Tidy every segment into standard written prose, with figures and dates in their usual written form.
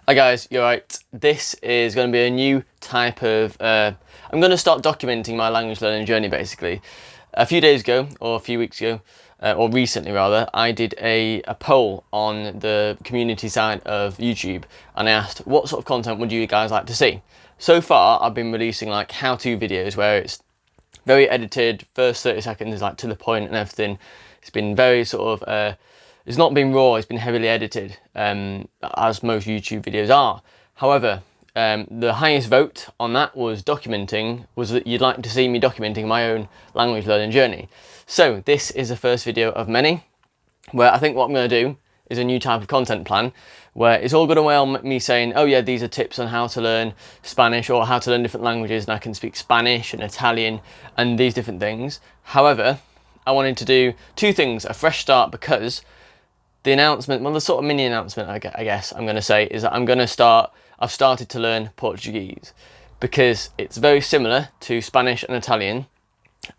Hi guys, you're right. This is going to be a new type of, I'm going to start documenting my language learning journey basically. A few days ago, or a few weeks ago, or recently rather, I did a poll on the community side of YouTube and I asked what sort of content would you guys like to see. So far I've been releasing like how-to videos where it's very edited, first 30 seconds is like to the point and everything. It's been very sort of, it's not been raw, it's been heavily edited, as most YouTube videos are. However, the highest vote on that was that you'd like to see me documenting my own language learning journey. So this is the first video of many, where I think what I'm going to do is a new type of content plan, where it's all good and well me saying, oh yeah, these are tips on how to learn Spanish or how to learn different languages, and I can speak Spanish and Italian and these different things. However, I wanted to do two things, a fresh start, because the announcement, well, the sort of mini announcement, I guess I'm going to say, is that I've started to learn Portuguese because it's very similar to Spanish and Italian,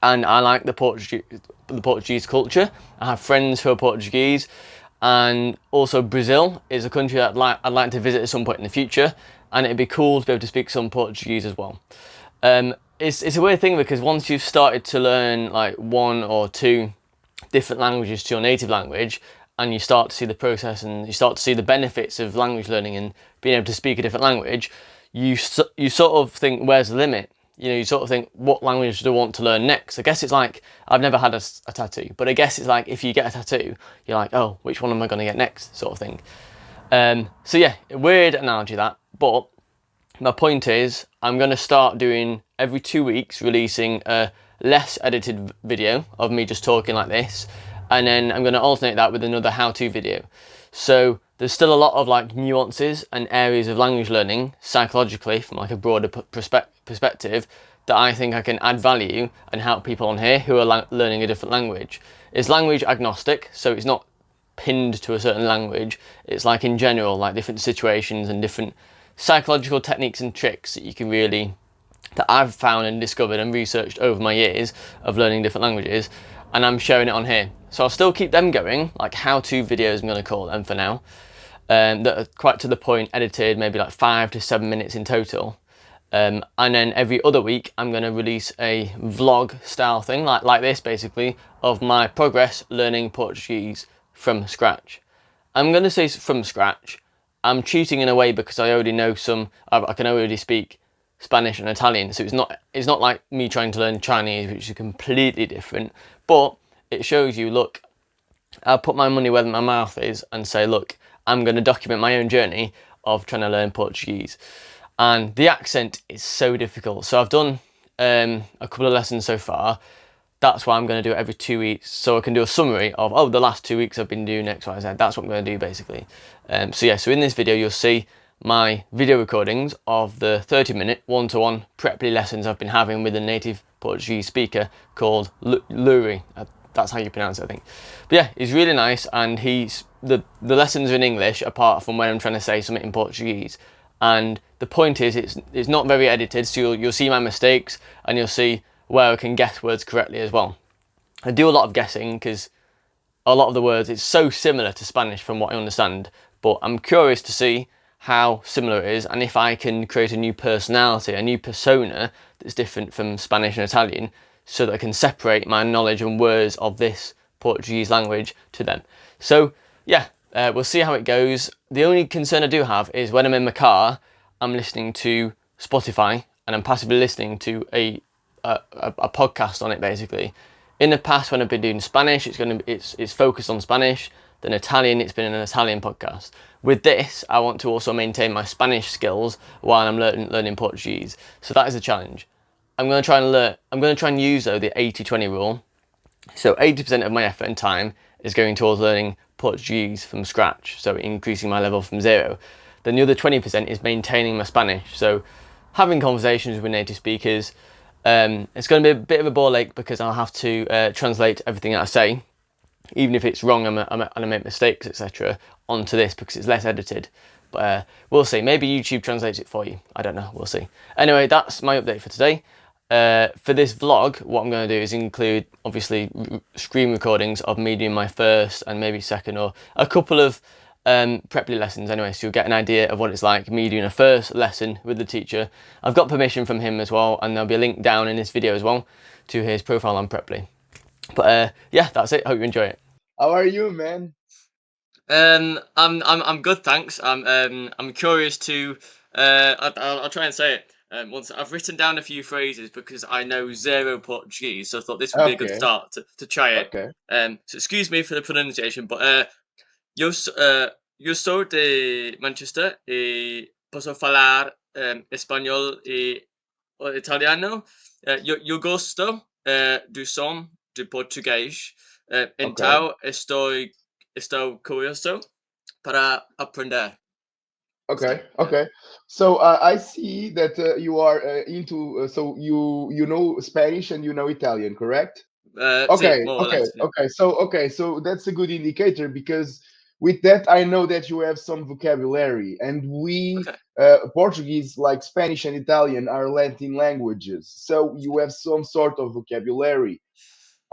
and I like the Portuguese culture. I have friends who are Portuguese, and also Brazil is a country that I'd like to visit at some point in the future, and it'd be cool to be able to speak some Portuguese as well. It's a weird thing because once you've started to learn like one or two different languages to your native language, and you start to see the process and you start to see the benefits of language learning and being able to speak a different language, you sort of think, where's the limit? You know, you sort of think, what language do I want to learn next? I guess it's like, I've never had a tattoo, but I guess it's like if you get a tattoo, you're like, oh, which one am I going to get next, sort of thing. So yeah, weird analogy that, but my point is, I'm going to start doing every 2 weeks, releasing a less edited video of me just talking like this, and then I'm going to alternate that with another how-to video. So there's still a lot of like nuances and areas of language learning psychologically from like a broader perspective that I think I can add value and help people on here who are learning a different language. It's language agnostic, so it's not pinned to a certain language. It's like in general, like different situations and different psychological techniques and tricks that I've found and discovered and researched over my years of learning different languages, and I'm sharing it on here. So I'll still keep them going, like how-to videos I'm going to call them for now, that are quite to the point, edited, maybe like 5 to 7 minutes in total. And then every other week I'm going to release a vlog style thing, like this basically, of my progress learning Portuguese from scratch. I'm going to say from scratch. I'm cheating in a way because I already know I can already speak Spanish and Italian, so it's not like me trying to learn Chinese, which is completely different, but it shows you, look, I'll put my money where my mouth is and say, look, I'm going to document my own journey of trying to learn Portuguese. And the accent is so difficult. So I've done a couple of lessons so far. That's why I'm going to do it every 2 weeks, so I can do a summary of, oh, the last 2 weeks I've been doing X, Y, Z. That's what I'm going to do basically. So yeah, so in this video you'll see my video recordings of the 30-minute one-to-one prep lessons I've been having with a native Portuguese speaker called Iuri. That's how you pronounce it, I think. But yeah, he's really nice, and the lessons are in English apart from when I'm trying to say something in Portuguese. And the point is, it's not very edited, so you'll see my mistakes and you'll see where I can guess words correctly as well. I do a lot of guessing because a lot of the words, it's so similar to Spanish from what I understand, but I'm curious to see how similar it is, and if I can create a new personality, a new persona that's different from Spanish and Italian, so that I can separate my knowledge and words of this Portuguese language to them. So yeah, we'll see how it goes. The only concern I do have is when I'm in my car, I'm listening to Spotify and I'm passively listening to a podcast on it basically. In the past, when I've been doing Spanish, it's focused on Spanish. Then Italian, it's been an Italian podcast. With this, I want to also maintain my Spanish skills while I'm learning Portuguese. So that is a challenge. I'm going to try and use though the 80-20 rule. So 80% of my effort and time is going towards learning Portuguese from scratch, so increasing my level from 0. Then the other 20% is maintaining my Spanish. So having conversations with native speakers. It's going to be a bit of a ball ache because I'll have to translate everything that I say, even if it's wrong and I make mistakes, etc., onto this because it's less edited. But we'll see. Maybe YouTube translates it for you. I don't know. We'll see. Anyway, that's my update for today. For this vlog, what I'm going to do is include, obviously, screen recordings of me doing my first and maybe second, or a couple of Preply lessons anyway, so you'll get an idea of what it's like me doing a first lesson with the teacher. I've got permission from him as well, and there'll be a link down in this video as well to his profile on Preply. But yeah, that's it. Hope you enjoy it. How are you, man? I'm good, thanks. I'm curious to. I'll try and say it. Once I've written down a few phrases because I know zero Portuguese, so I thought this would be a good Okay, start to try it. okay, So excuse me for the pronunciation, but eu sou de Manchester e posso falar espanhol e italiano. Eu gosto do som de português. okay, Então estou curioso para aprender. okay, Yeah. okay. So I see that you are into. So you know Spanish and you know Italian, correct? Sí, Okay, more or okay, less. Yeah. okay. So that's a good indicator because with that I know that you have some vocabulary, and we Okay. Portuguese, like Spanish and Italian, are Latin languages. So you have some sort of vocabulary.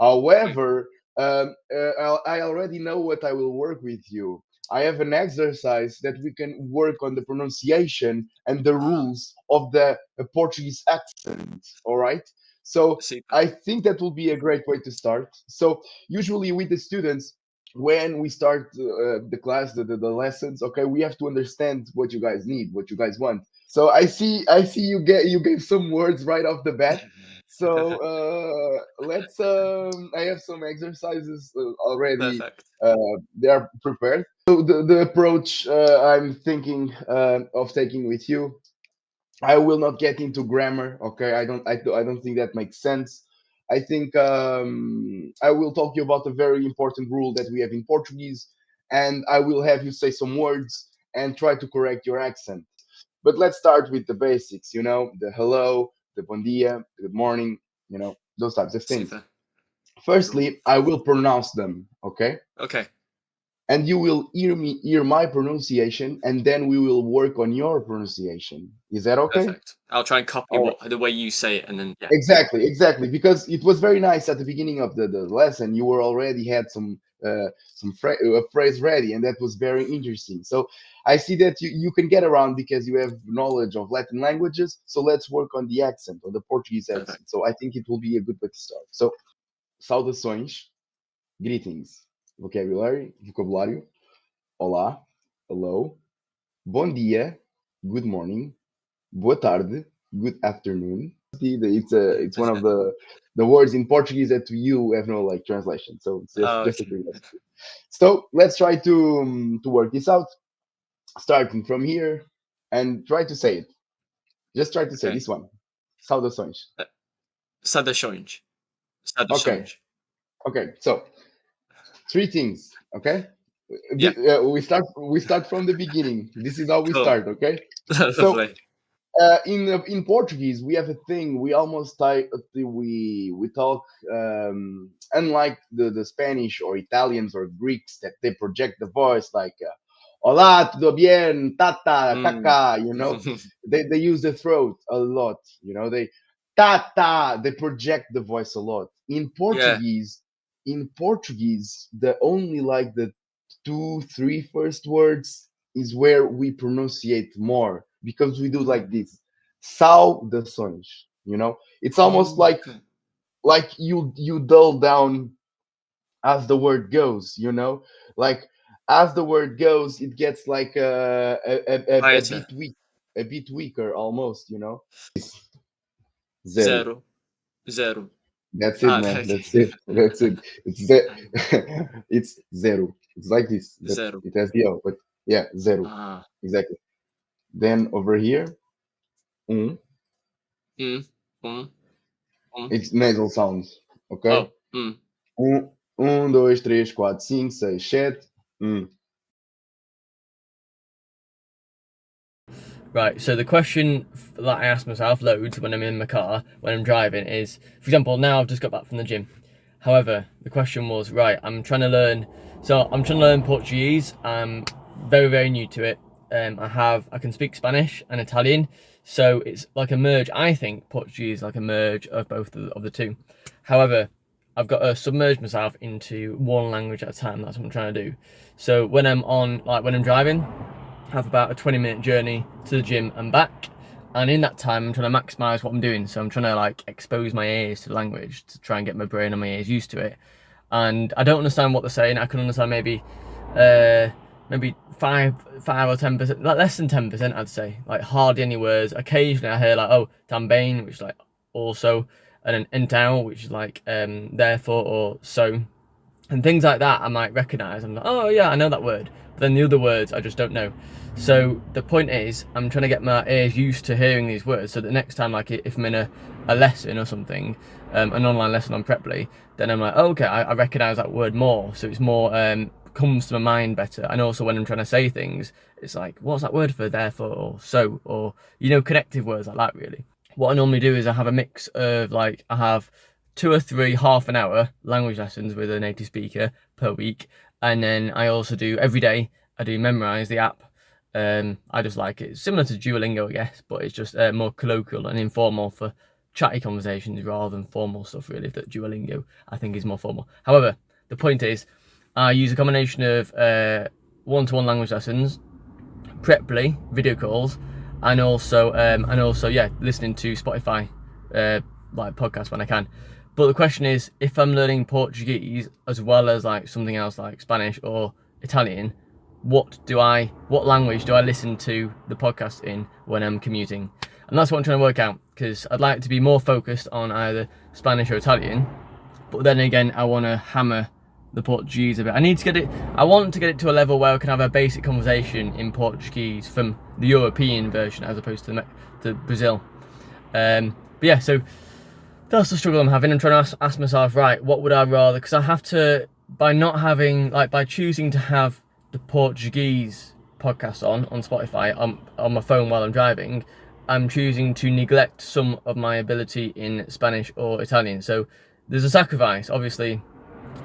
Mm. However, I already know what I will work with you. I have an exercise that we can work on the pronunciation and the Ah, rules of the Portuguese accent. All right. So super. I think that will be a great way to start. So usually with the students, when we start the class, the lessons, okay, we have to understand what you guys need, what you guys want. So I see you gave some words right off the bat. So let's. I have some exercises already. Perfect. They are prepared. So the approach I'm thinking of taking with you, I will not get into grammar. Okay, I don't think that makes sense. I think I will talk to you about a very important rule that we have in Portuguese, and I will have you say some words and try to correct your accent. But let's start with the basics, the hello, the bon dia, the good morning, those types of things. Super. Firstly, I will pronounce them, okay? Okay. And you will hear my pronunciation, and then we will work on your pronunciation. Is that okay? Perfect. I'll try and copy All the way you say it, and then yeah. Exactly, exactly. Because it was very nice at the beginning of the lesson. You were already had some phrase ready, and that was very interesting. So I see that you can get around because you have knowledge of Latin languages. So let's work on the accent, on the Portuguese Perfect. accent. So I think it will be a good way to start. So saudações, greetings, vocabulário, olá, hello, bom dia, good morning, boa tarde, good afternoon. It's one of the words in Portuguese that you have no like translation. So it's just Oh, just a okay. curiosity. So let's try to work this out, starting from here, and try to say it. Just try to say Okay. this one. Saudações. Uh, Saudações. Okay, Saudações. okay. So three things. Okay, Yeah. we start from the beginning. This is how we Cool. start. Okay, so Lovely. in Portuguese, we have a thing. We almost we talk unlike the Spanish or Italians or Greeks that they project the voice like "Hola, tudo bien, tata, Mm. caca." They use the throat a lot. They tata. They project the voice a lot. Yeah. In Portuguese, the only like the two, three first words is where we pronunciate more because we do like this. Saudações. It's almost Oh, like okay. you dull down as the word goes. Like as the word goes, it gets like a Quieter. bit weak, a bit weaker almost. Zero. Zero. Zero. That's it, Ah, man. okay. That's it. That's it. It's zero. It's like this, but Zero. it has the O. But yeah, zero. Ah. Exactly. Then over here, Mm. Um. Um. it's nasal sounds. Okay. Oh. Mm. Dois, três, quatro, cinco, seis, sete. Right, so the question that I ask myself loads when I'm in my car, when I'm driving, is, for example, now I've just got back from the gym. However, the question was, right, I'm trying to learn Portuguese. I'm very, very new to it. I can speak Spanish and Italian, so it's like a merge. I think Portuguese is like a merge of both of the two. However, I've got to submerge myself into one language at a time. That's what I'm trying to do. So when I'm driving, I have about a 20-minute journey to the gym and back. And in that time, I'm trying to maximise what I'm doing. So I'm trying to like expose my ears to the language to try and get my brain and my ears used to it. And I don't understand what they're saying. I can understand maybe 5 or 10%, like less than 10%, I'd say. Like hardly any words. Occasionally I hear like, oh, também, which is like also, and then então, which is like therefore or so, and things like that. I might recognise. I'm like, oh yeah, I know that word. But then the other words I just don't know. So the point is, I'm trying to get my ears used to hearing these words, so that next time, like if I'm in a lesson or something, an online lesson on Preply, then I'm like, oh, okay, I recognise that word more, so it's more comes to my mind better. And also when I'm trying to say things, it's like, what's that word for therefore or so, or connective words like that. Really, what I normally do is I have a mix of like, I have 2 or 3 half-an-hour language lessons with a native speaker per week, and then I also do every day. I do Memrise, the app. I just like it. It's similar to Duolingo, I guess, but it's just more colloquial and informal for chatty conversations rather than formal stuff, really, that Duolingo, I think, is more formal. However, the point is, I use a combination of one-to-one language lessons, Preply, video calls, and also, listening to Spotify, like podcasts when I can. But the question is, if I'm learning Portuguese as well as like something else like Spanish or Italian, what language do I listen to the podcast in when I'm commuting? And that's what I'm trying to work out, because I'd like to be more focused on either Spanish or Italian, but then again, I want to hammer the Portuguese a bit. I want to get it to a level where I can have a basic conversation in Portuguese from the European version as opposed to Brazil. But yeah, so that's the struggle I'm having. I'm trying to ask myself, right, what would I rather? Because I have to, by choosing to have the Portuguese podcast on Spotify on my phone while I'm driving, I'm choosing to neglect some of my ability in Spanish or Italian. So there's a sacrifice. Obviously,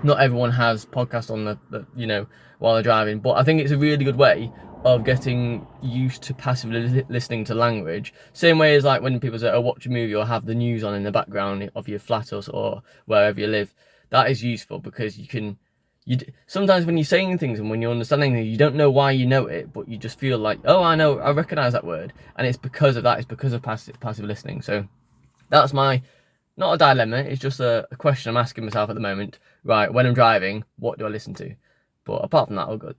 not everyone has podcasts on the while they're driving, but I think it's a really good way of getting used to passively listening to language. Same way as like when people say, oh, watch a movie or have the news on in the background of your flat or wherever you live. That is useful because sometimes when you're saying things and when you're understanding things, you don't know why you know it, but you just feel like, oh, I recognise that word. And it's because of that, it's because of passive listening. So that's not a dilemma, it's just a question I'm asking myself at the moment. Right, when I'm driving, what do I listen to? But apart from that, all good.